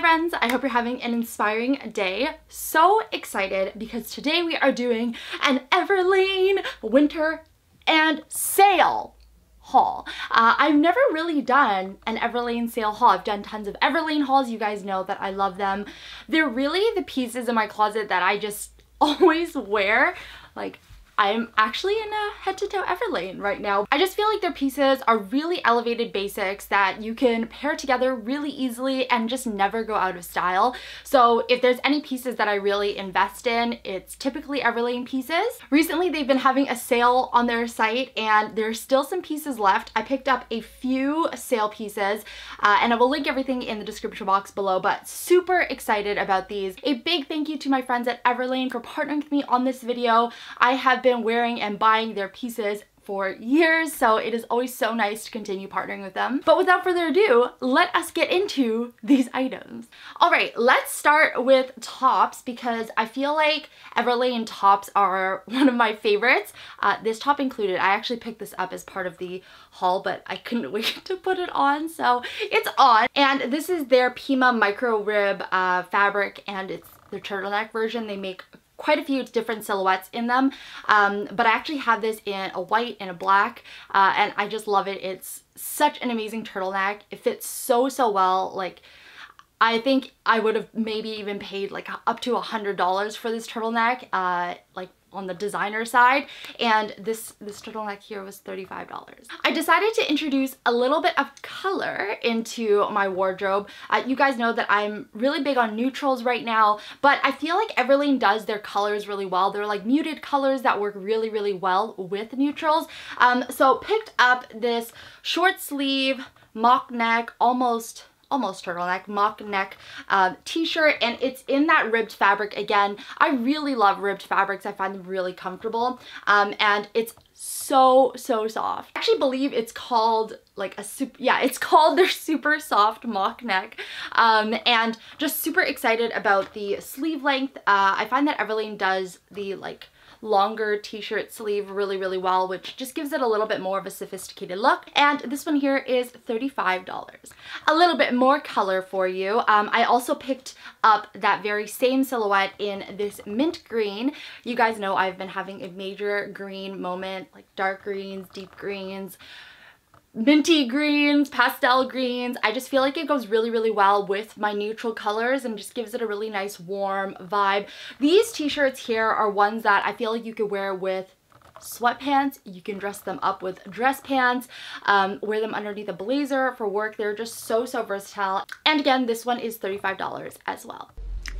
friends, I hope you're having an inspiring day. So excited because today we are doing an Everlane winter and sale haul. I've never really done an Everlane sale haul. I've done tons of Everlane hauls. You guys know that I love them. They're really the pieces in my closet that I just always wear. Like, I'm actually in a head-to-toe Everlane right now. I just feel like their pieces are really elevated basics that you can pair together really easily and just never go out of style. So if there's any pieces that I really invest in, it's typically Everlane pieces. Recently, they've been having a sale on their site and there's still some pieces left. I picked up a few sale pieces and I will link everything in the description box below, but super excited about these. A big thank you to my friends at Everlane for partnering with me on this video. I have been wearing and buying their pieces for years, so it is always so nice to continue partnering with them. But without further ado, let us get into these items. All right, let's start with tops because I feel like Everlane tops are one of my favorites. This top included. I actually picked this up as part of the haul, but I couldn't wait to put it on, so it's on. And this is their Pima micro rib fabric, and it's their turtleneck version. They make quite a few different silhouettes in them, but I actually have this in a white and a black, and I just love it. It's such an amazing turtleneck. It fits so well. Like, I think I would have maybe even paid like up to $100 for this turtleneck, like on the designer side, and this turtleneck here was $35. I decided to introduce a little bit of color into my wardrobe. You guys know that I'm really big on neutrals right now, but I feel like Everlane does their colors really well. They're like muted colors that work really well with neutrals. So picked up this short sleeve mock neck, almost turtleneck, mock neck t-shirt, and it's in that ribbed fabric again. I really love ribbed fabrics. I find them really comfortable, and it's so soft. I actually believe it's called like a super, yeah, it's called their super soft mock neck, and just super excited about the sleeve length. I find that Everlane does the like longer t-shirt sleeve really well, which just gives it a little bit more of a sophisticated look. And this one here is $35. A little bit more color for you. I also picked up that very same silhouette in this mint green. You guys know I've been having a major green moment, like dark greens, deep greens, minty greens, pastel greens. I just feel like it goes really well with my neutral colors and just gives it a really nice warm vibe. These t-shirts here are ones that I feel like you could wear with sweatpants. You can dress them up with dress pants, wear them underneath a blazer for work. They're just so versatile. And again, this one is $35 as well.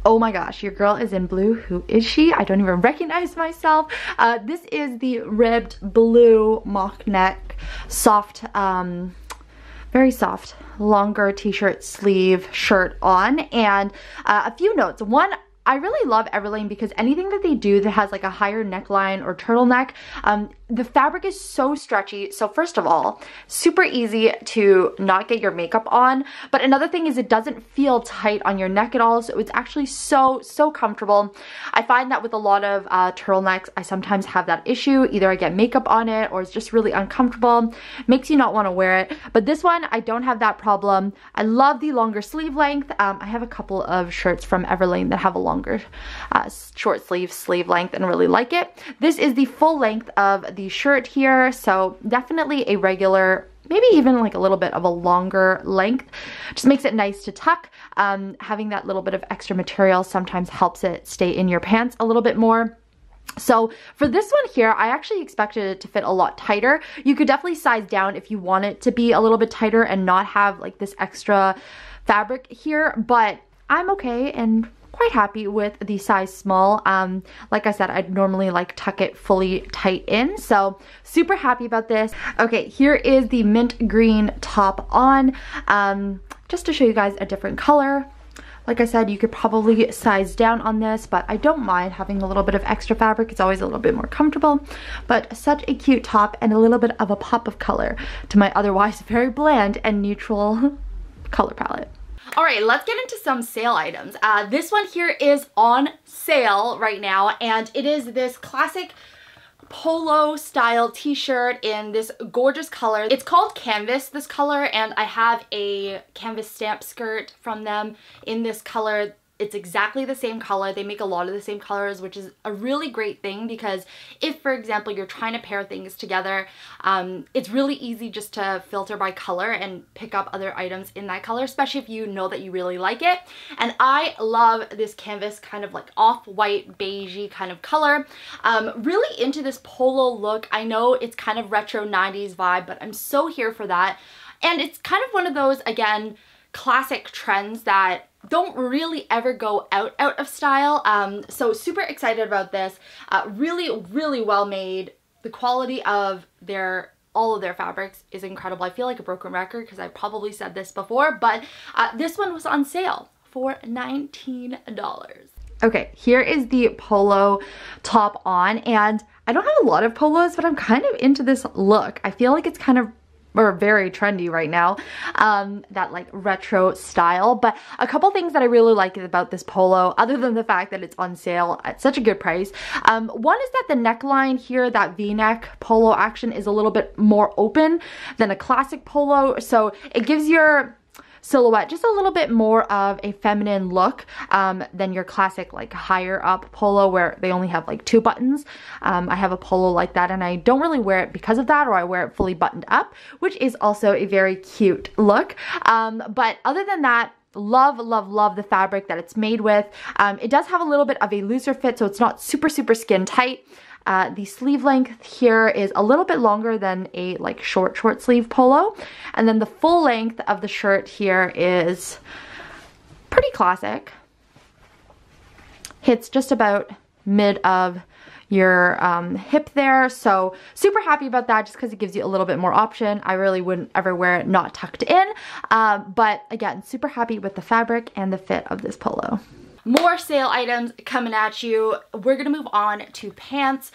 Oh my gosh, your girl is in blue. Who is she? I don't even recognize myself. This is the ribbed blue mock neck, soft, very soft, longer t-shirt sleeve shirt on. And a few notes. One, I really love Everlane because anything that they do that has like a higher neckline or turtleneck, the fabric is so stretchy. So first of all, super easy to not get your makeup on. But another thing is it doesn't feel tight on your neck at all. So it's actually so comfortable. I find that with a lot of turtlenecks, I sometimes have that issue. Either I get makeup on it or it's just really uncomfortable. Makes you not want to wear it. But this one, I don't have that problem. I love the longer sleeve length. I have a couple of shirts from Everlane that have a longer short sleeve length and really like it. This is the full length of the shirt here, so definitely a regular, maybe even like a little bit of a longer length. Just makes it nice to tuck. Having that little bit of extra material sometimes helps it stay in your pants a little bit more. So for this one here, I actually expected it to fit a lot tighter. You could definitely size down if you want it to be a little bit tighter and not have like this extra fabric here, but I'm okay and quite happy with the size small. Like I said, I'd normally like tuck it fully tight in, so super happy about this. Okay, here is the mint green top on, just to show you guys a different color. Like I said, you could probably size down on this, but I don't mind having a little bit of extra fabric. It's always a little bit more comfortable, but such a cute top and a little bit of a pop of color to my otherwise very bland and neutral color palette. All right, let's get into some sale items. This one here is on sale right now, and it is this classic polo style t-shirt in this gorgeous color. It's called Canvas, this color, and I have a canvas stamp skirt from them in this color. It's exactly the same color. They make a lot of the same colors, which is a really great thing because if, for example, you're trying to pair things together, it's really easy just to filter by color and pick up other items in that color, especially if you know that you really like it. And I love this canvas kind of like off-white beigey kind of color. Really into this polo look. I know it's kind of retro 90s vibe, but I'm so here for that. And it's kind of one of those, again, classic trends that don't really ever go out of style. So super excited about this. Really well made. The quality of all of their fabrics is incredible. I feel like a broken record because I probably said this before, but this one was on sale for $19. Okay, here is the polo top on, and I don't have a lot of polos, but I'm kind of into this look. I feel like it's kind of very trendy right now, that like retro style. But a couple things that I really like about this polo, other than the fact that it's on sale at such a good price, one is that the neckline here, that v-neck polo action, is a little bit more open than a classic polo, so it gives your silhouette just a little bit more of a feminine look than your classic like higher up polo where they only have like 2 buttons. I have a polo like that and I don't really wear it because of that, or I wear it fully buttoned up, which is also a very cute look. But other than that, love the fabric that it's made with. It does have a little bit of a looser fit, so it's not super skin tight. The sleeve length here is a little bit longer than a like short sleeve polo, and then the full length of the shirt here is pretty classic. Hits just about mid of your hip there, so super happy about that just because it gives you a little bit more option. I really wouldn't ever wear it not tucked in, but again, super happy with the fabric and the fit of this polo. More sale items coming at you. We're gonna move on to pants.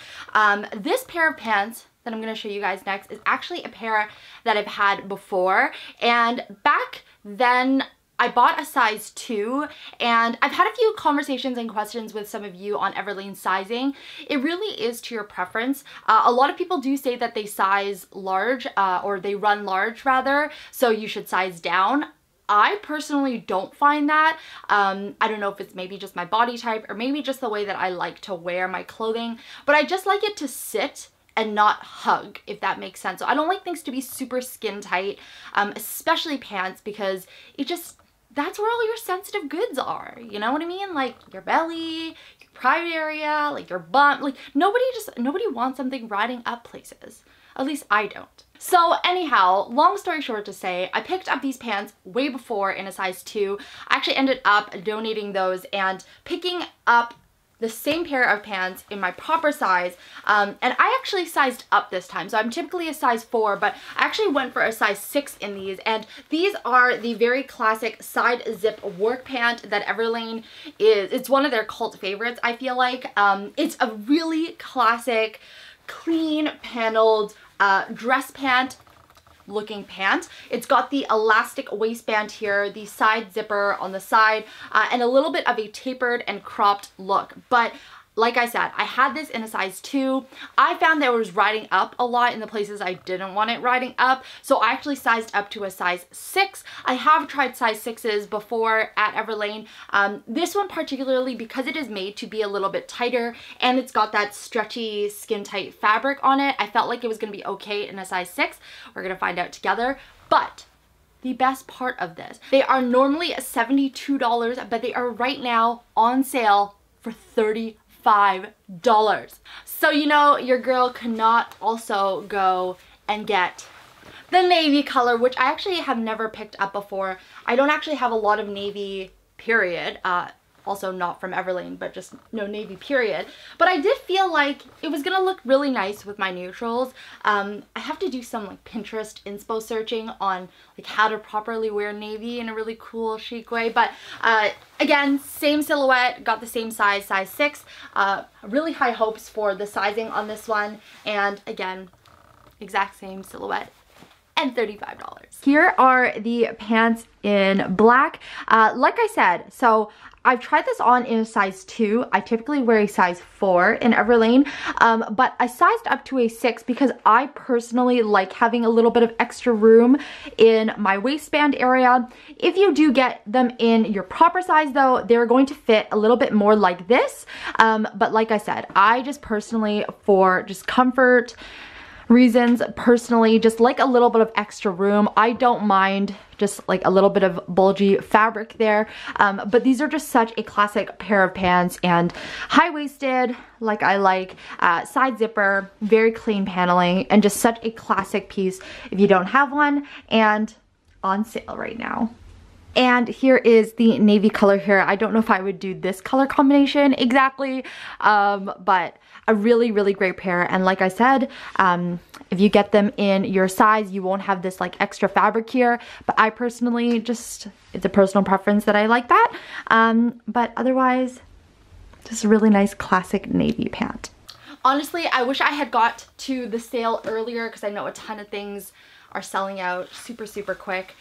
This pair of pants that I'm gonna show you guys next is actually a pair that I've had before, and back then I bought a size 2, and I've had a few conversations and questions with some of you on Everlane sizing. It really is to your preference. A lot of people do say that they size large, or they run large rather, so you should size down. I personally don't find that. I don't know if it's maybe just my body type or maybe just the way that I like to wear my clothing, but I just like it to sit and not hug, if that makes sense. So I don't like things to be super skin tight, especially pants, because that's where all your sensitive goods are. You know what I mean? Like your belly, your private area, like your bum. Like nobody wants something riding up places. At least I don't. So anyhow, long story short to say, I picked up these pants way before in a size 2. I actually ended up donating those and picking up the same pair of pants in my proper size, and I actually sized up this time. So I'm typically a size 4, but I actually went for a size 6 in these, and these are the very classic side zip work pant that Everlane is. It's one of their cult favorites, I feel like. It's a really classic, clean paneled dress pant looking pant. It's got the elastic waistband here, the side zipper on the side, and a little bit of a tapered and cropped look. But like I said, I had this in a size 2. I found that it was riding up a lot in the places I didn't want it riding up, so I actually sized up to a size 6. I have tried size 6s before at Everlane. This one particularly, because it is made to be a little bit tighter and it's got that stretchy skin tight fabric on it, I felt like it was going to be okay in a size 6. We're going to find out together. But the best part of this, they are normally $72, but they are right now on sale for $35. So you know your girl cannot also go and get the navy color, which I actually have never picked up before. I don't actually have a lot of navy, period. Also not from Everlane, but just no navy, period. But I did feel like it was gonna look really nice with my neutrals. I have to do some like Pinterest inspo searching on like how to properly wear navy in a really cool, chic way. But again, same silhouette, got the same size, size 6. Really high hopes for the sizing on this one. And again, exact same silhouette and $35. Here are the pants in black. Like I said, so I've tried this on in a size 2. I typically wear a size 4 in Everlane, but I sized up to a 6 because I personally like having a little bit of extra room in my waistband area. If you do get them in your proper size though, they're going to fit a little bit more like this. But like I said, I just personally, for just comfort reasons, personally just like a little bit of extra room. I don't mind just like a little bit of bulgy fabric there, but these are just such a classic pair of pants, and high-waisted like I like, side zipper, very clean paneling, and just such a classic piece if you don't have one, and on sale right now. And here is the navy color here. I don't know if I would do this color combination exactly, but a really, really great pair. And like I said, if you get them in your size, you won't have this like extra fabric here. But I personally just, it's a personal preference that I like that. But otherwise, just a really nice classic navy pant. Honestly, I wish I had got to the sale earlier because I know a ton of things are selling out super, super quick.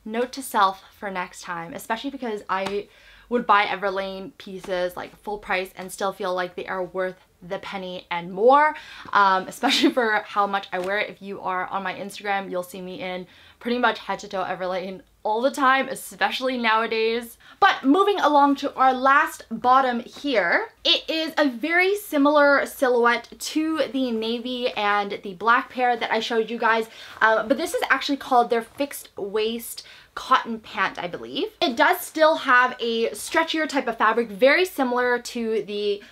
Note to self for next time, especially because I would buy Everlane pieces like full price and still feel like they are worth the penny and more, especially for how much I wear it. If you are on my Instagram, you'll see me in pretty much head to toe Everlane all the time, especially nowadays. But moving along to our last bottom here, it is a very similar silhouette to the navy and the black pair that I showed you guys, but this is actually called their fixed waist cotton pant, I believe. It does still have a stretchier type of fabric, very similar to the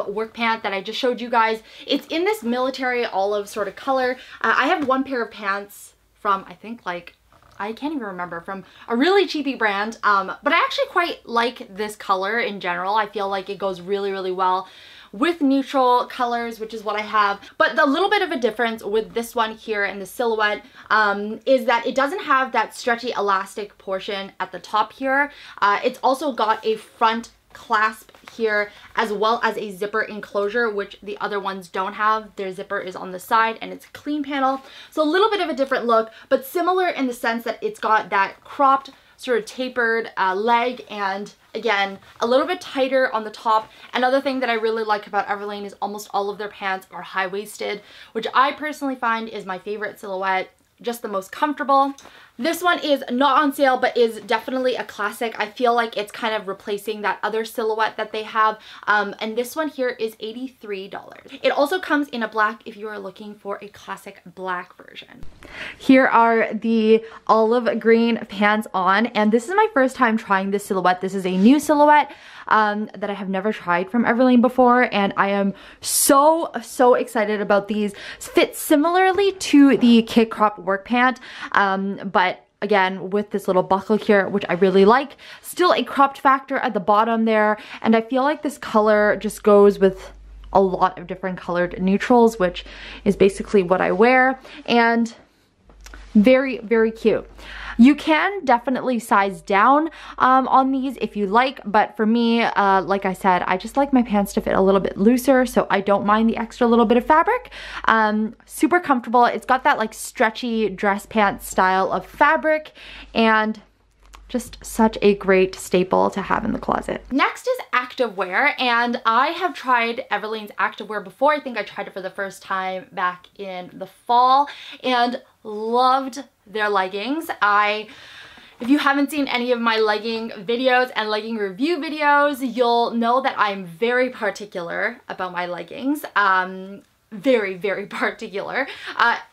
work pant that I just showed you guys. It's in this military olive sort of color. I have one pair of pants from, I think, like, I can't even remember, from a really cheapy brand, but I actually quite like this color in general. I feel like it goes really, really well with neutral colors, which is what I have. But the little bit of a difference with this one here in the silhouette is that it doesn't have that stretchy elastic portion at the top here. It's also got a front clasp here as well as a zipper enclosure, which the other ones don't have. Their zipper is on the side and it's a clean panel. So a little bit of a different look, but similar in the sense that it's got that cropped sort of tapered leg, and again a little bit tighter on the top. Another thing that I really like about Everlane is almost all of their pants are high-waisted, which I personally find is my favorite silhouette, just the most comfortable. This one is not on sale, but is definitely a classic. I feel like it's kind of replacing that other silhouette that they have. And this one here is $83. It also comes in a black if you are looking for a classic black version. Here are the olive green pants on, and this is my first time trying this silhouette. This is a new silhouette that I have never tried from Everlane before, and I am so excited about these. Fit similarly to the kid crop work pant, but again with this little buckle here, which I really like. Still a cropped factor at the bottom there, and I feel like this color just goes with a lot of different colored neutrals, which is basically what I wear, and very, very cute. You can definitely size down on these if you like, but for me, like I said, I just like my pants to fit a little bit looser, so I don't mind the extra little bit of fabric. Super comfortable. It's got that like stretchy dress pants style of fabric, and just such a great staple to have in the closet. Next is Activewear, and I have tried Everlane's Activewear before. I think I tried it for the first time back in the fall and loved their leggings. If you haven't seen any of my legging videos and legging review videos, you'll know that I'm very particular about my leggings. Very, very particular,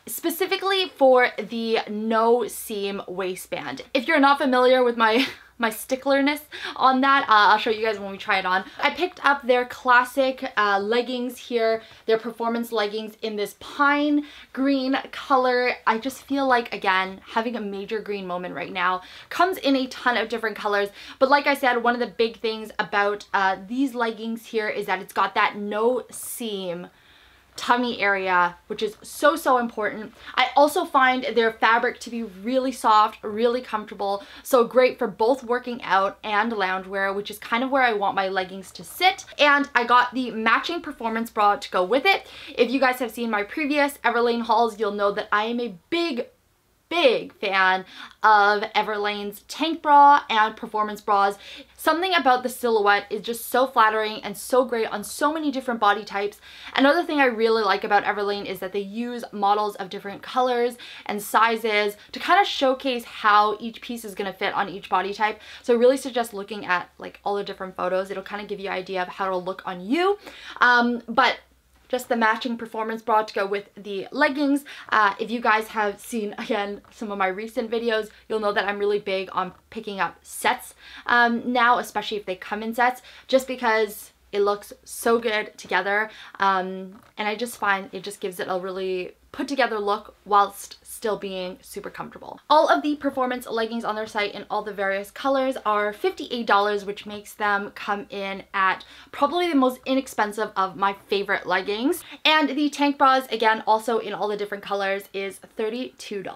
specifically for the no seam waistband. If you're not familiar with my sticklerness on that, I'll show you guys when we try it on. I picked up their classic leggings here, their performance leggings in this pine green color. I just feel like, again, having a major green moment right now. Comes in a ton of different colors, but like I said, one of the big things about these leggings here is that it's got that no seam tummy area, which is so important. I also find their fabric to be really soft, really comfortable, so great for both working out and loungewear, which is kind of where I want my leggings to sit. And I got the matching performance bra to go with it. If you guys have seen my previous Everlane hauls, you'll know that I am a big big fan of Everlane's tank bra and performance bras. Something about the silhouette is just so flattering and so great on so many different body types. Another thing I really like about Everlane is that they use models of different colors and sizes to kind of showcase how each piece is going to fit on each body type. So I really suggest looking at like all the different photos. It'll kind of give you an idea of how it'll look on you. But just the matching performance bra to go with the leggings. If you guys have seen, again, some of my recent videos, you'll know that I'm really big on picking up sets now, especially if they come in sets, just because it looks so good together. And I just find it just gives it a really put together look whilst still being super comfortable. All of the performance leggings on their site in all the various colors are $58, which makes them come in at probably the most inexpensive of my favorite leggings. And the tank bras, again, also in all the different colors, is $32.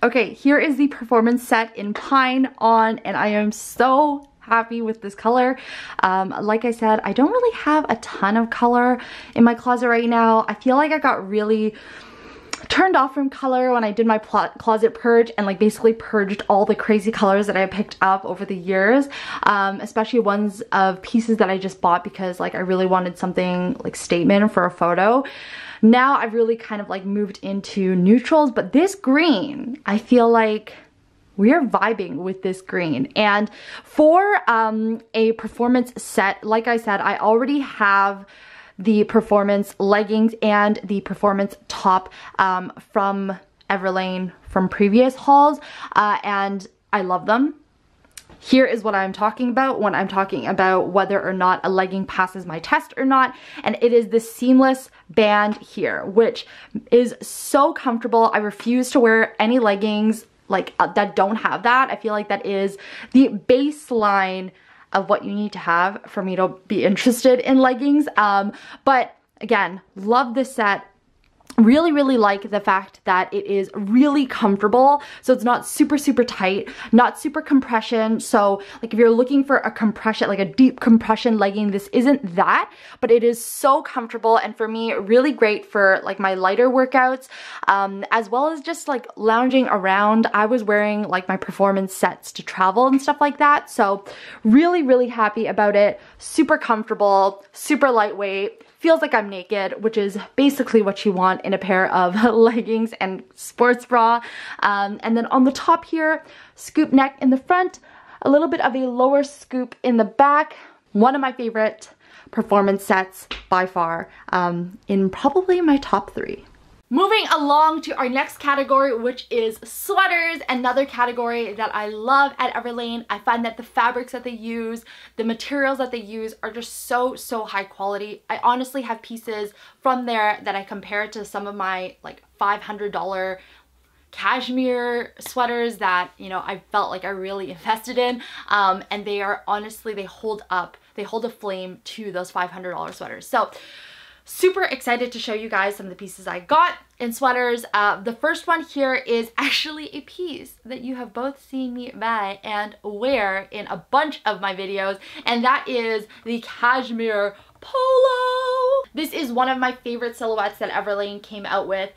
Okay, here is the performance set in Pine on, and I am so happy with this color. Like I said, I don't really have a ton of color in my closet right now. I feel like I got really turned off from color when I did my closet purge and like basically purged all the crazy colors that I picked up over the years, especially ones of pieces that I just bought because like I really wanted something like statement for a photo. Now I've really kind of like moved into neutrals, but this green, I feel like we're vibing with this green. And for a performance set, like I said, I already have the performance leggings and the performance top from Everlane from previous hauls, and I love them. Here is what I'm talking about when I'm talking about whether or not a legging passes my test or not, and it is the seamless band here, which is so comfortable. I refuse to wear any leggings like that don't have that. I feel like that is the baseline of what you need to have for me to be interested in leggings. But again, love this set. Really like the fact that it is really comfortable, so it's not super tight, not super compression. So like if you're looking for a compression, like a deep compression legging, this isn't that, but it is so comfortable, and for me really great for like my lighter workouts, as well as just like lounging around. I was wearing like my performance sets to travel and stuff like that, so really happy about it. Super comfortable, super lightweight. Feels like I'm naked, which is basically what you want in a pair of leggings and sports bra. And then on the top here, scoop neck in the front, a little bit of a lower scoop in the back. One of my favorite performance sets by far, in probably my top 3. Moving along to our next category, which is sweaters, another category that I love at Everlane. I find that the fabrics that they use, the materials that they use are just so high quality. I honestly have pieces from there that I compare to some of my like $500 cashmere sweaters that, you know, I felt like I really invested in, and they are honestly, they hold up, they hold a flame to those $500 sweaters. So super excited to show you guys some of the pieces I got in sweaters. The first one here is actually a piece that you have both seen me buy and wear in a bunch of my videos, and that is the cashmere polo. This is one of my favorite silhouettes that Everlane came out with.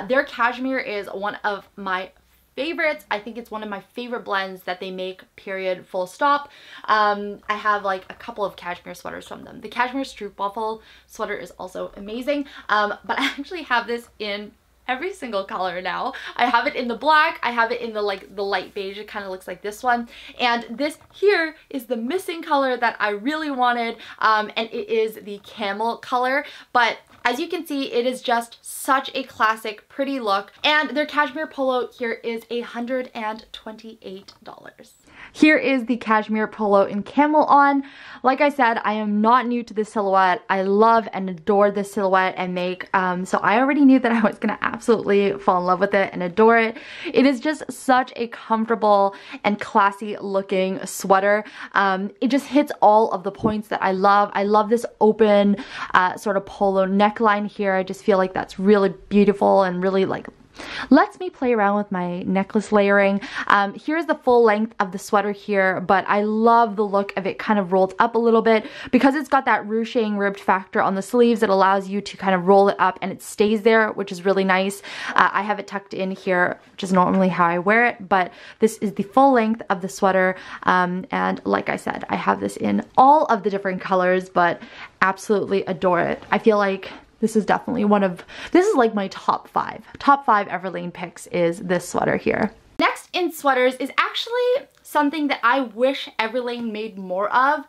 Their cashmere is one of my favorites. I think it's one of my favorite blends that they make, period, full stop. I have like a couple of cashmere sweaters from them. The cashmere stroopwafel sweater is also amazing, but I actually have this in every single color now. I have it in the black, I have it in the light beige, it kind of looks like this one, and this here is the missing color that I really wanted, and it is the camel color, but as you can see, it is just such a classic, pretty look, and their cashmere polo here is $128. Here is the cashmere polo in camel on. Like I said, I am not new to this silhouette. I love and adore this silhouette and make, so I already knew that I was gonna absolutely fall in love with it and adore it. It is just such a comfortable and classy looking sweater. It just hits all of the points that I love. I love this open sort of polo neckline here. I just feel like that's really beautiful and really like lets me play around with my necklace layering. Here's the full length of the sweater here, but I love the look of it kind of rolled up a little bit because it's got that ruching ribbed factor on the sleeves. It allows you to kind of roll it up and it stays there, which is really nice. I have it tucked in here, which is normally how I wear it, but this is the full length of the sweater. And like I said, I have this in all of the different colors, but absolutely adore it. I feel like this is definitely this is like my top 5 Everlane picks is this sweater here. Next in sweaters is actually something that I wish Everlane made more of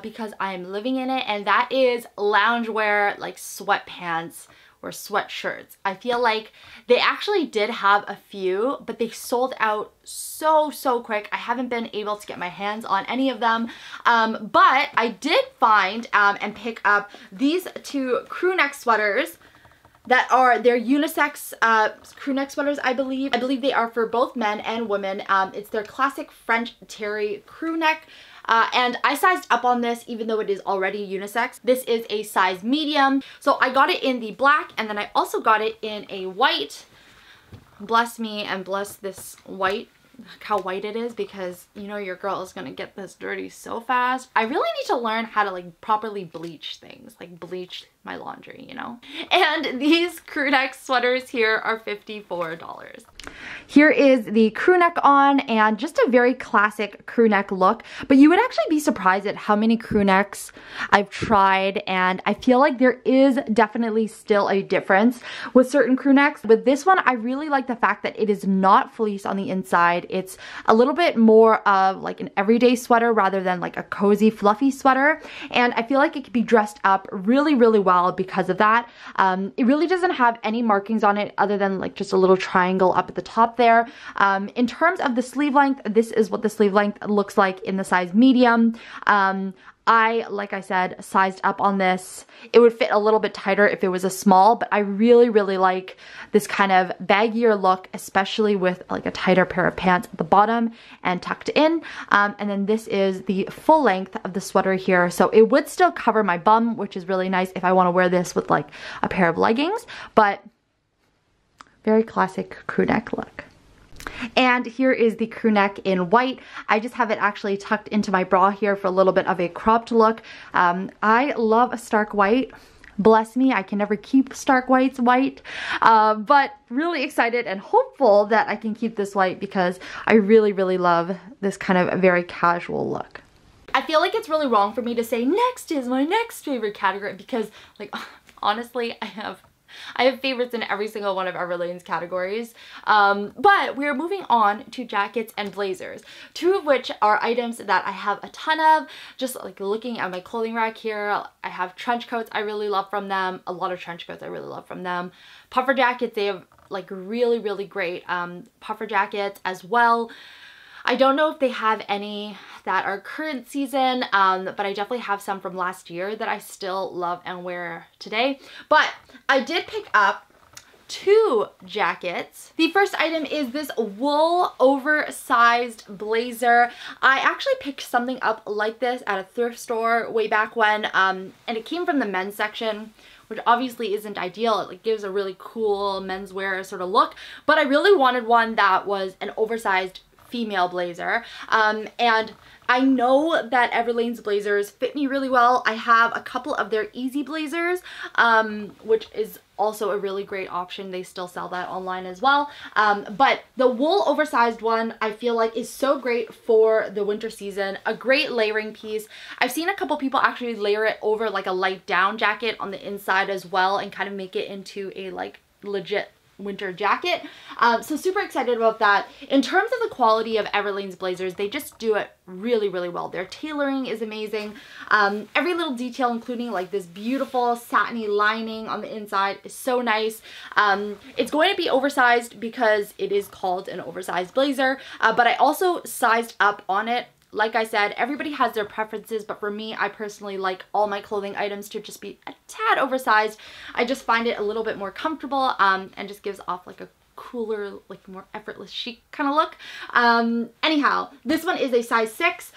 because I am living in it, and that is loungewear, like sweatpants or sweatshirts. I feel like they actually did have a few, but they sold out so quick. I haven't been able to get my hands on any of them, but I did find and pick up these 2 crew neck sweaters that are, they're unisex crew neck sweaters, I believe. I believe they are for both men and women. It's their classic French terry crew neck. And I sized up on this even though it is already unisex. This is a size medium. So I got it in the black, and then I also got it in a white. Bless me and bless this white, how white it is, because you know your girl is gonna get this dirty so fast. I really need to learn how to like properly bleach things, like bleach my laundry, you know? And these crew neck sweaters here are $54. Here is the crew neck on, and just a very classic crew neck look, but you would actually be surprised at how many crew necks I've tried, and I feel like there is definitely still a difference with certain crew necks. With this one, I really like the fact that it is not fleece on the inside. It's a little bit more of like an everyday sweater rather than like a cozy fluffy sweater, and I feel like it could be dressed up really well because of that. It really doesn't have any markings on it other than like just a little triangle up at the top there. In terms of the sleeve length, this is what the sleeve length looks like in the size medium. Like I said, sized up on this. It would fit a little bit tighter if it was a small, but I really like this kind of baggier look, especially with like a tighter pair of pants at the bottom and tucked in. And then this is the full length of the sweater here. So it would still cover my bum, which is really nice if I want to wear this with like a pair of leggings, but very classic crew neck look. And here is the crew neck in white. I just have it actually tucked into my bra here for a little bit of a cropped look. I love a stark white. Bless me, I can never keep stark whites white, but really excited and hopeful that I can keep this white because I really love this kind of very casual look. I feel like it's really wrong for me to say next is my next favorite category because, like, honestly, I have favorites in every single one of Everlane's categories, but we're moving on to jackets and blazers, 2 of which are items that I have a ton of. Just like looking at my clothing rack here, I have trench coats I really love from them, a lot of trench coats I really love from them. Puffer jackets, they have like really great puffer jackets as well. I don't know if they have any that are current season, but I definitely have some from last year that I still love and wear today. But I did pick up 2 jackets. The first item is this wool oversized blazer. I actually picked something up like this at a thrift store way back when, and it came from the men's section, which obviously isn't ideal. It like gives a really cool menswear sort of look, but I really wanted one that was an oversized female blazer, and I know that Everlane's blazers fit me really well. I have a couple of their easy blazers, which is also a really great option. They still sell that online as well, but the wool oversized one I feel like is so great for the winter season. A great layering piece. I've seen a couple people actually layer it over like a light down jacket on the inside as well and kind of make it into a like legit winter jacket. So super excited about that. In terms of the quality of Everlane's blazers, they just do it really well. Their tailoring is amazing. Every little detail, including like this beautiful satiny lining on the inside, is so nice. It's going to be oversized because it is called an oversized blazer, but I also sized up on it. Like I said, everybody has their preferences, but for me, I personally like all my clothing items to just be a tad oversized. I just find it a little bit more comfortable and just gives off like a cooler, like more effortless chic kind of look. Anyhow, this one is a size 6,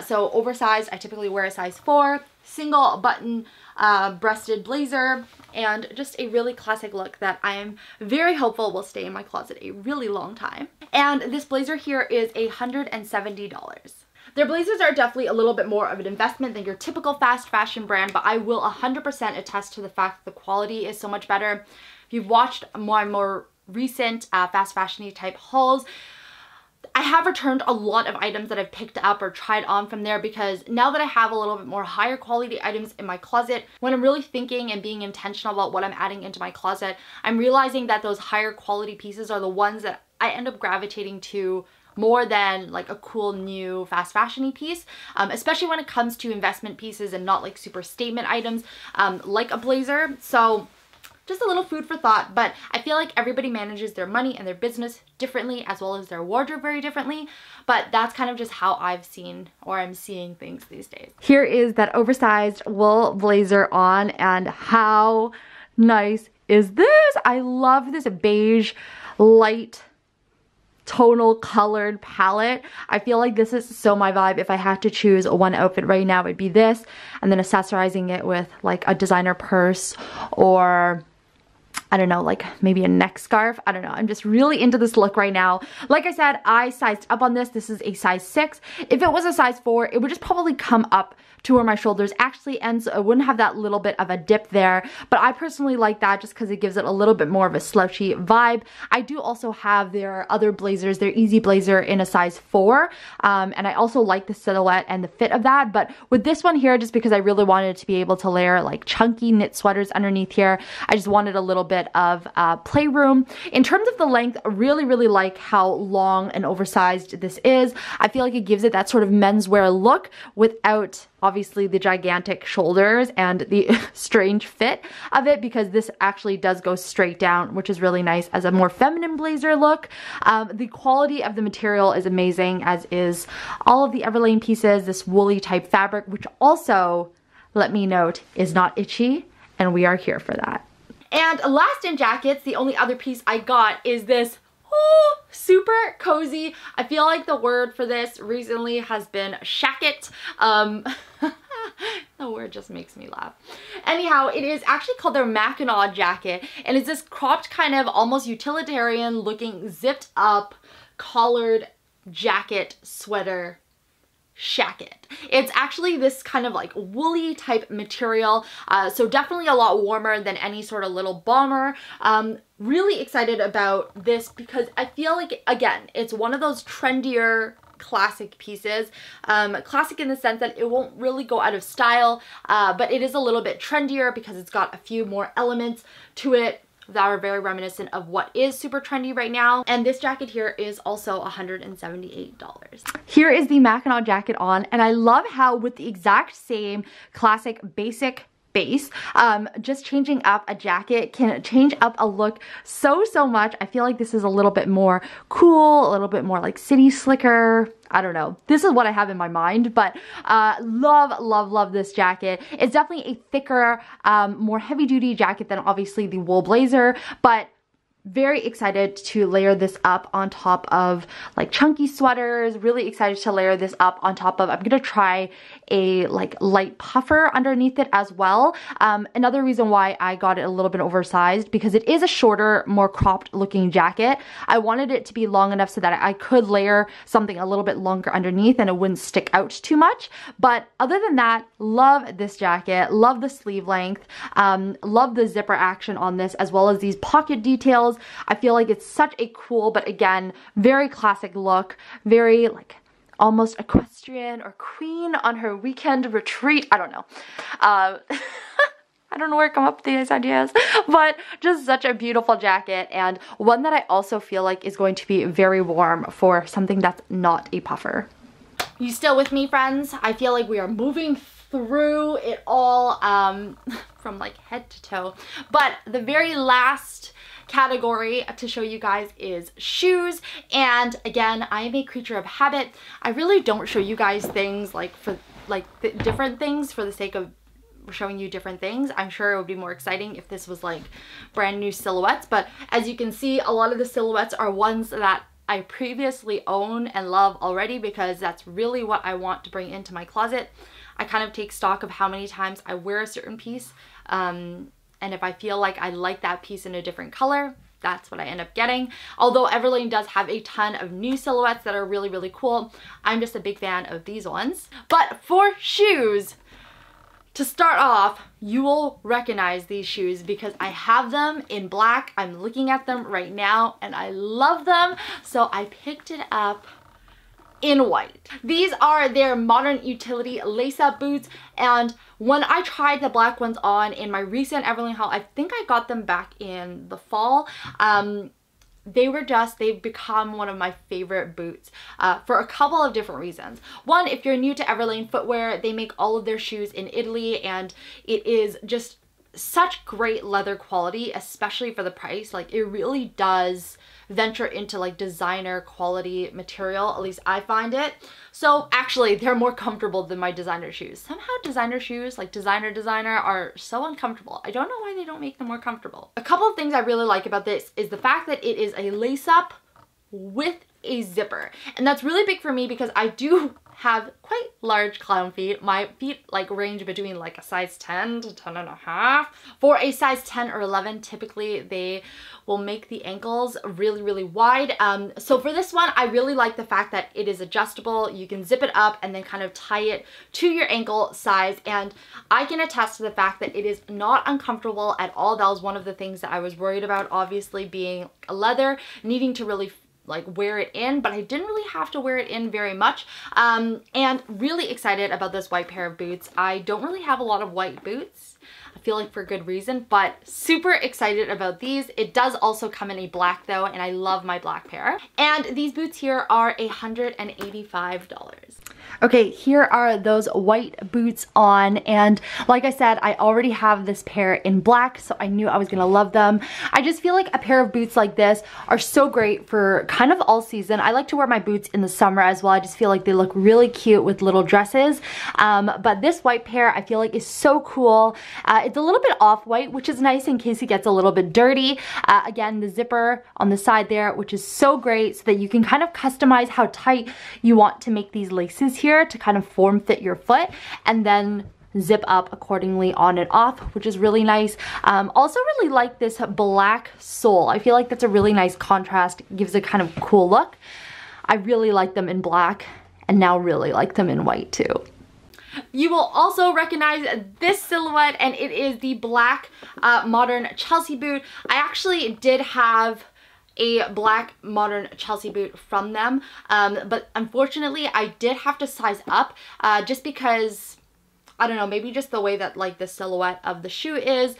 so oversized. I typically wear a size 4, single button breasted blazer, and just a really classic look that I am very hopeful will stay in my closet a really long time. And this blazer here is $170. Their blazers are definitely a little bit more of an investment than your typical fast fashion brand, but I will 100% attest to the fact that the quality is so much better. If you've watched my more recent fast fashion-y type hauls, I have returned a lot of items that I've picked up or tried on from there, because now that I have a little bit more higher quality items in my closet, when I'm really thinking and being intentional about what I'm adding into my closet, I'm realizing that those higher quality pieces are the ones that I end up gravitating to more than like a cool new fast fashion-y piece, especially when it comes to investment pieces and not like super statement items like a blazer. So just a little food for thought, but I feel like everybody manages their money and their business differently, as well as their wardrobe very differently, but that's kind of just how I've seen, or I'm seeing things these days. Here is that oversized wool blazer on, and how nice is this? I love this beige light tonal colored palette. I feel like this is so my vibe. If I had to choose one outfit right now, it'd be this, and then accessorizing it with like a designer purse, or I don't know, like maybe a neck scarf. I don't know. I'm just really into this look right now. Like I said, I sized up on this. This is a size 6. If it was a size 4, it would just probably come up to where my shoulders actually ends. So it wouldn't have that little bit of a dip there. But I personally like that just because it gives it a little bit more of a slouchy vibe. I do also have their other blazers, their easy blazer in a size 4. And I also like the silhouette and the fit of that. But with this one here, just because I really wanted to be able to layer like chunky knit sweaters underneath here, I just wanted a little bit of playroom. In terms of the length, I really like how long and oversized this is. I feel like it gives it that sort of menswear look without obviously the gigantic shoulders and the strange fit of it, because this actually does go straight down, which is really nice as a more feminine blazer look. The quality of the material is amazing, as is all of the Everlane pieces, this woolly type fabric, which also, let me note, is not itchy, and we are here for that. And last in jackets, the only other piece I got is this super cozy. I feel like the word for this recently has been shacket. The word just makes me laugh. Anyhow, it is actually called their Mackinac jacket, and it's this cropped kind of almost utilitarian looking zipped up collared jacket sweater shacket. It's actually this kind of like woolly type material, so definitely a lot warmer than any sort of little bomber. Really excited about this because I feel like, again, it's one of those trendier classic pieces. Classic in the sense that it won't really go out of style, but it is a little bit trendier because it's got a few more elements to it that are very reminiscent of what is super trendy right now. And this jacket here is also $178. Here is the Mackinac jacket on, and I love how with the exact same classic basic base, just changing up a jacket can change up a look so much. I feel like this is a little bit more cool, a little bit more like city slicker. I don't know. This is what I have in my mind, but love this jacket. It's definitely a thicker, more heavy duty jacket than obviously the wool blazer, but very excited to layer this up on top of like chunky sweaters. Really excited to layer this up on top of, I'm gonna try a like light puffer underneath it as well. Another reason why I got it a little bit oversized, because it is a shorter, more cropped looking jacket. I wanted it to be long enough so that I could layer something a little bit longer underneath and it wouldn't stick out too much. But other than that, love this jacket, love the sleeve length, love the zipper action on this, as well as these pocket details. I feel like it's such a cool, but again, very classic look, very like almost equestrian or queen on her weekend retreat. I don't know. I don't know where I come up with these ideas, but just such a beautiful jacket, and one that I also feel like is going to be very warm for something that's not a puffer. You still with me, friends? I feel like we are moving through it all from like head to toe, but the very last category to show you guys is shoes. And again, I am a creature of habit. I really don't show you guys things like for like different things for the sake of showing you different things. I'm sure it would be more exciting if this was like brand new silhouettes, but as you can see, a lot of the silhouettes are ones that I previously own and love already, because that's really what I want to bring into my closet. I kind of take stock of how many times I wear a certain piece, and if I feel like I like that piece in a different color, that's what I end up getting. Although Everlane does have a ton of new silhouettes that are really, really cool, I'm just a big fan of these ones. But for shoes, to start off, you will recognize these shoes because I have them in black. I'm looking at them right now and I love them, so I picked it up in white. These are their modern utility lace-up boots, and when I tried the black ones on in my recent Everlane haul, I think I got them back in the fall, they've become one of my favorite boots for a couple of different reasons. One, if you're new to Everlane footwear, they make all of their shoes in Italy, and it is just such great leather quality, especially for the price. Like, it really does venture into like designer quality material, at least I find it. So actually, they're more comfortable than my designer shoes. Somehow designer shoes, like designer are so uncomfortable. I don't know why they don't make them more comfortable. A couple of things I really like about this is the fact that it is a lace up with a zipper, and that's really big for me because I do have quite large clown feet. My feet like range between like a size 10 to 10 and a half. For a size 10 or 11, typically they will make the ankles really, really wide. So for this one, I really like the fact that it is adjustable. You can zip it up and then kind of tie it to your ankle size. And I can attest to the fact that it is not uncomfortable at all. That was one of the things that I was worried about, obviously being leather, needing to really like wear it in, but I didn't really have to wear it in very much. And really excited about this white pair of boots. I don't really have a lot of white boots, I feel like for good reason, but super excited about these. It does also come in a black though, and I love my black pair. And these boots here are $185. Okay, here are those white boots on, and like I said, I already have this pair in black, so I knew I was gonna love them. I just feel like a pair of boots like this are so great for kind of all season. I like to wear my boots in the summer as well. I just feel like they look really cute with little dresses, but this white pair I feel like is so cool. It's a little bit off-white, which is nice in case it gets a little bit dirty. Again, the zipper on the side there, which is so great, so that you can kind of customize how tight you want to make these laces here to kind of form fit your foot, and then zip up accordingly on and off, which is really nice. Also really like this black sole. I feel like that's a really nice contrast, gives a kind of cool look. I really like them in black, and now really like them in white too. You will also recognize this silhouette, and it is the black modern Chelsea boot. I actually did have a black modern Chelsea boot from them, but unfortunately I did have to size up just because, I don't know, maybe just the way that like the silhouette of the shoe is.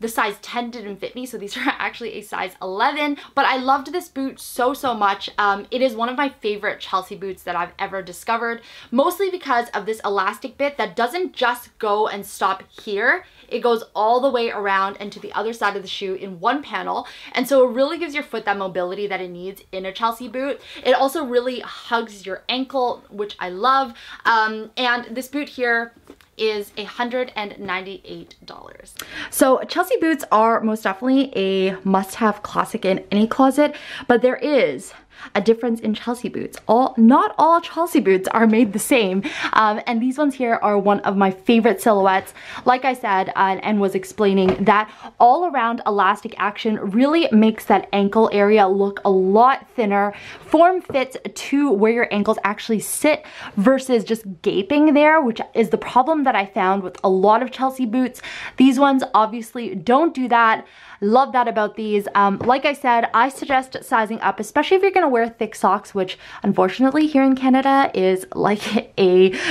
The size 10 didn't fit me, so these are actually a size 11, but I loved this boot so much. It is one of my favorite Chelsea boots that I've ever discovered, mostly because of this elastic bit that doesn't just go and stop here. It goes all the way around and to the other side of the shoe in one panel, and so it really gives your foot that mobility that it needs in a Chelsea boot. It also really hugs your ankle, which I love, and this boot here is $198. So Chelsea boots are most definitely a must-have classic in any closet, but there is a difference in Chelsea boots. Not all Chelsea boots are made the same, and these ones here are one of my favorite silhouettes. Like I said, and was explaining, that all around elastic action really makes that ankle area look a lot thinner, form fits to where your ankles actually sit versus just gaping there, which is the problem that I found with a lot of Chelsea boots. These ones obviously don't do that. Love that about these. Like I said, I suggest sizing up, especially if you're gonna wear thick socks, which unfortunately here in Canada is like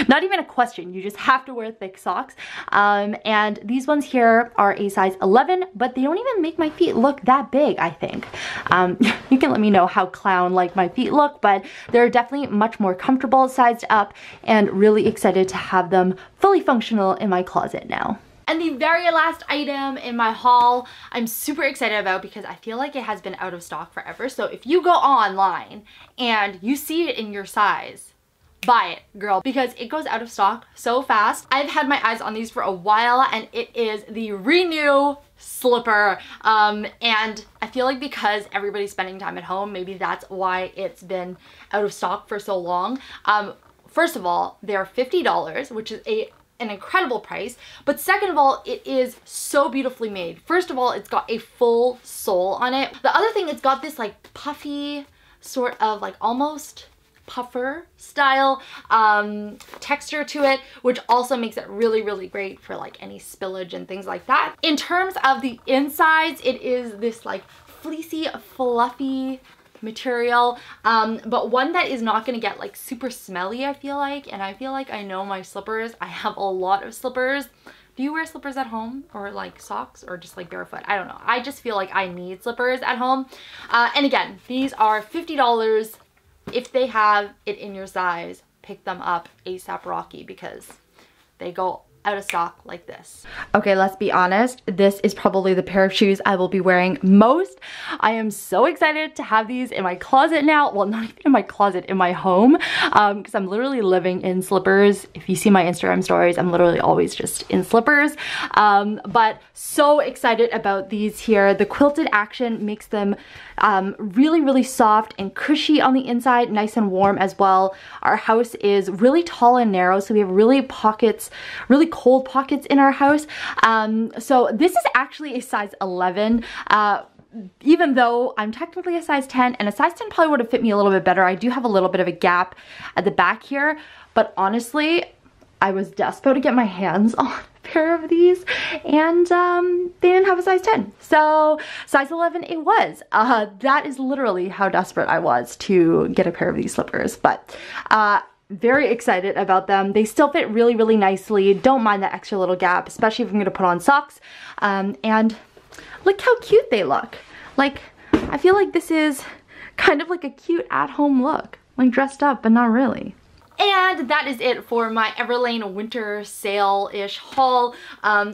not even a question. You just have to wear thick socks. And these ones here are a size 11, but they don't even make my feet look that big, I think. You can let me know how clown-like my feet look, but they're definitely much more comfortable sized up, and really excited to have them fully functional in my closet now. And the very last item in my haul, I'm super excited about because I feel like it has been out of stock forever. So if you go online and you see it in your size, buy it, girl, because it goes out of stock so fast. I've had my eyes on these for a while, and it is the Renew slipper. And I feel like because everybody's spending time at home, maybe that's why it's been out of stock for so long. First of all, they're $50, which is an incredible price, but second of all, it is so beautifully made. First of all, it's got a full sole on it. The other thing, it's got this like puffy sort of like almost puffer style texture to it, which also makes it really, really great for like any spillage and things like that. In terms of the insides, it is this like fleecy, fluffy material, but one that is not gonna get like super smelly, I feel like. And I feel like I know my slippers. I have a lot of slippers. Do you wear slippers at home, or like socks, or just like barefoot? I don't know. I just feel like I need slippers at home. And again, these are $50. If they have it in your size, pick them up ASAP Rocky, because they go out of stock like this. Okay, let's be honest. This is probably the pair of shoes I will be wearing most. I am so excited to have these in my closet now. Well, not even in my closet, in my home, because I'm literally living in slippers. If you see my Instagram stories, I'm literally always just in slippers. But so excited about these here. The quilted action makes them really, really soft and cushy on the inside, nice and warm as well. Our house is really tall and narrow, so we have really cold pockets in our house. So this is actually a size 11. Even though I'm technically a size 10, and a size 10 probably would have fit me a little bit better. I do have a little bit of a gap at the back here, but honestly, I was desperate to get my hands on a pair of these, and they didn't have a size 10. So size 11 it was. That is literally how desperate I was to get a pair of these slippers. But very excited about them. They still fit really, really nicely. Don't mind that extra little gap, especially if I'm gonna put on socks. And look how cute they look. Like, I feel like this is kind of like a cute at-home look. Like dressed up, but not really. And that is it for my Everlane winter sale-ish haul.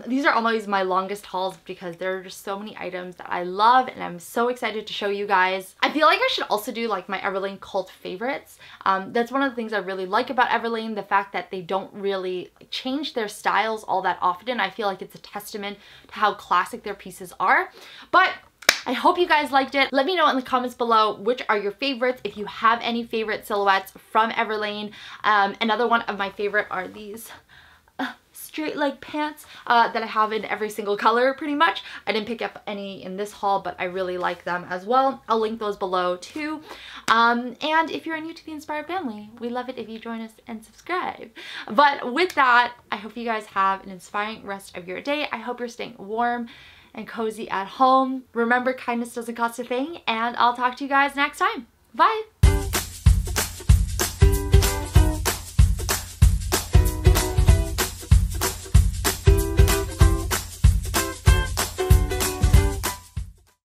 These are always my longest hauls because there are just so many items that I love, and I'm so excited to show you guys. I feel like I should also do like my Everlane cult favorites. That's one of the things I really like about Everlane, the fact that they don't really change their styles all that often. I feel like it's a testament to how classic their pieces are. But I hope you guys liked it. Let me know in the comments below which are your favorites, if you have any favorite silhouettes from Everlane. Another one of my favorite are these straight leg pants that I have in every single color pretty much. I didn't pick up any in this haul, but I really like them as well. I'll link those below too. And if you're new to the Inspired family, we love it if you join us and subscribe. But with that, I hope you guys have an inspiring rest of your day. I hope you're staying warm and cozy at home. Remember, kindness doesn't cost a thing, and I'll talk to you guys next time. Bye!